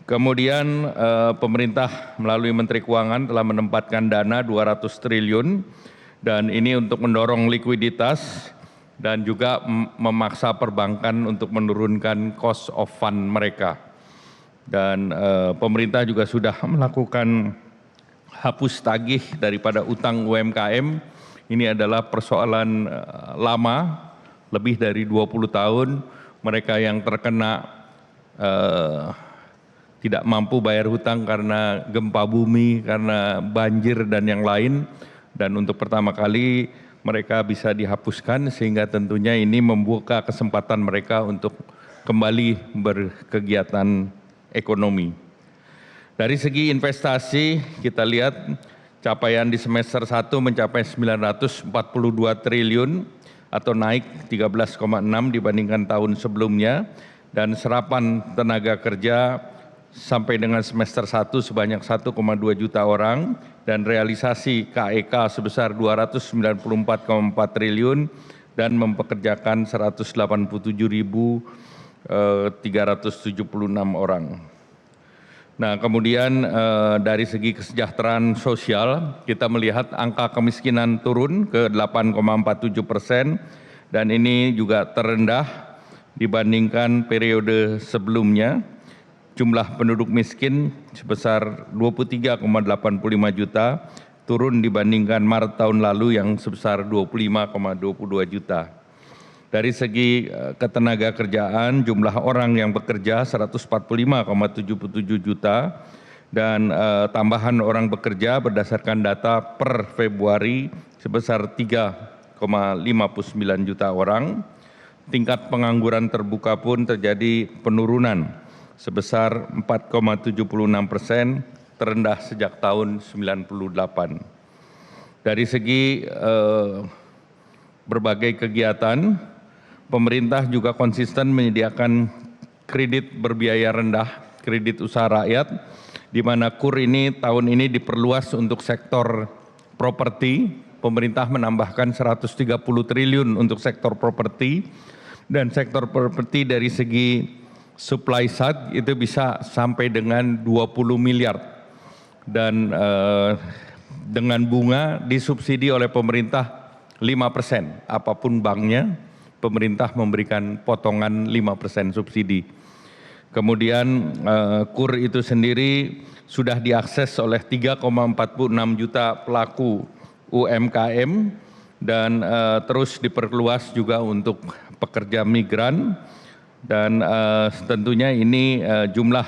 Kemudian pemerintah melalui Menteri Keuangan telah menempatkan dana 200 triliun dan ini untuk mendorong likuiditas dan juga memaksa perbankan untuk menurunkan cost of fund mereka. Dan pemerintah juga sudah melakukan hapus tagih daripada utang UMKM. Ini adalah persoalan lama, lebih dari 20 tahun. Mereka yang terkena tidak mampu bayar hutang karena gempa bumi, karena banjir dan yang lain. Dan untuk pertama kali mereka bisa dihapuskan sehingga tentunya ini membuka kesempatan mereka untuk kembali berkegiatan ekonomi. Dari segi investasi kita lihat capaian di semester 1 mencapai 942 triliun atau naik 13,6 dibandingkan tahun sebelumnya dan serapan tenaga kerja sampai dengan semester 1 sebanyak 1,2 juta orang dan realisasi KEK sebesar 294,4 triliun dan mempekerjakan 187.376 orang. Nah, kemudian dari segi kesejahteraan sosial kita melihat angka kemiskinan turun ke 8,47% dan ini juga terendah dibandingkan periode sebelumnya. Jumlah penduduk miskin sebesar 23,85 juta, turun dibandingkan Maret tahun lalu yang sebesar 25,22 juta. Dari segi ketenaga kerjaan, jumlah orang yang bekerja 145,77 juta dan tambahan orang bekerja berdasarkan data per Februari sebesar 3,59 juta orang. Tingkat pengangguran terbuka pun terjadi penurunan sebesar 4,76%, terendah sejak tahun 98. Dari segi berbagai kegiatan, pemerintah juga konsisten menyediakan kredit berbiaya rendah, kredit usaha rakyat, di mana KUR ini tahun ini diperluas untuk sektor properti. Pemerintah menambahkan 130 triliun untuk sektor properti, dan sektor properti dari segi supply side itu bisa sampai dengan 20 miliar dan dengan bunga disubsidi oleh pemerintah 5%. Apapun banknya, pemerintah memberikan potongan 5% subsidi. Kemudian KUR itu sendiri sudah diakses oleh 3,46 juta pelaku UMKM dan terus diperluas juga untuk pekerja migran. Dan tentunya ini jumlah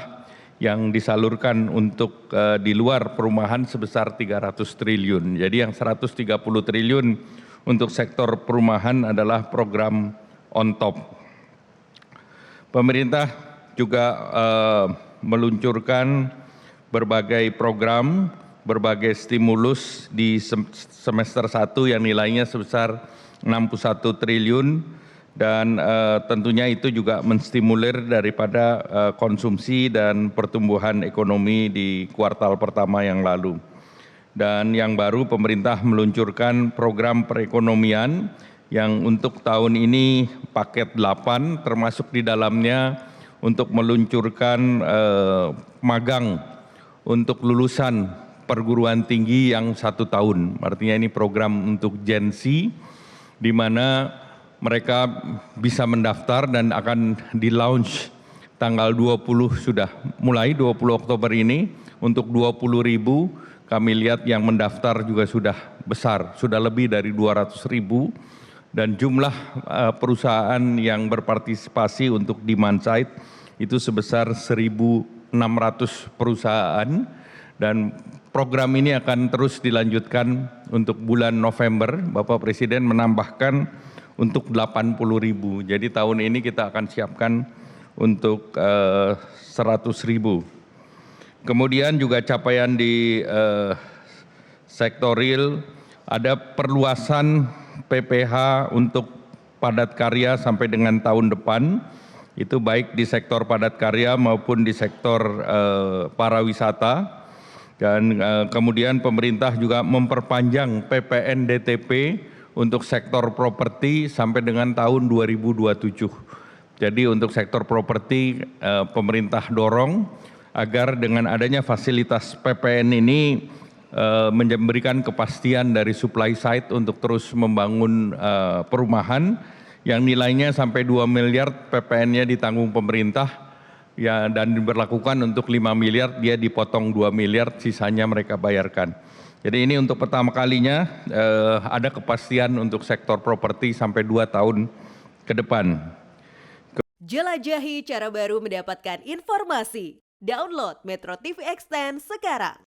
yang disalurkan untuk di luar perumahan sebesar 300 triliun. Jadi yang 130 triliun untuk sektor perumahan adalah program on top. Pemerintah juga meluncurkan berbagai program, berbagai stimulus di semester 1 yang nilainya sebesar 61 triliun. Dan tentunya itu juga menstimulir daripada konsumsi dan pertumbuhan ekonomi di kuartal pertama yang lalu. Dan yang baru pemerintah meluncurkan program perekonomian yang untuk tahun ini paket 8 termasuk di dalamnya untuk meluncurkan magang untuk lulusan perguruan tinggi yang 1 tahun. Artinya ini program untuk Gen Z di mana mereka bisa mendaftar dan akan di-launch tanggal 20 sudah mulai 20 Oktober ini untuk 20.000. Kami lihat yang mendaftar juga sudah besar, sudah lebih dari 200.000 dan jumlah perusahaan yang berpartisipasi untuk demand side itu sebesar 1.600 perusahaan dan program ini akan terus dilanjutkan untuk bulan November. Bapak Presiden menambahkan untuk 80.000. Jadi tahun ini kita akan siapkan untuk 100.000. Kemudian juga capaian di sektor real, ada perluasan PPH untuk padat karya sampai dengan tahun depan. Itu baik di sektor padat karya maupun di sektor pariwisata. Dan kemudian pemerintah juga memperpanjang PPN-DTP untuk sektor properti sampai dengan tahun 2027. Jadi untuk sektor properti pemerintah dorong agar dengan adanya fasilitas PPN ini memberikan kepastian dari supply side untuk terus membangun perumahan yang nilainya sampai 2 miliar PPN-nya ditanggung pemerintah ya, dan diberlakukan untuk 5 miliar dia dipotong 2 miliar sisanya mereka bayarkan. Jadi ini untuk pertama kalinya ada kepastian untuk sektor properti sampai 2 tahun ke depan. Jelajahi cara baru mendapatkan informasi. Download Metro TV Extend sekarang.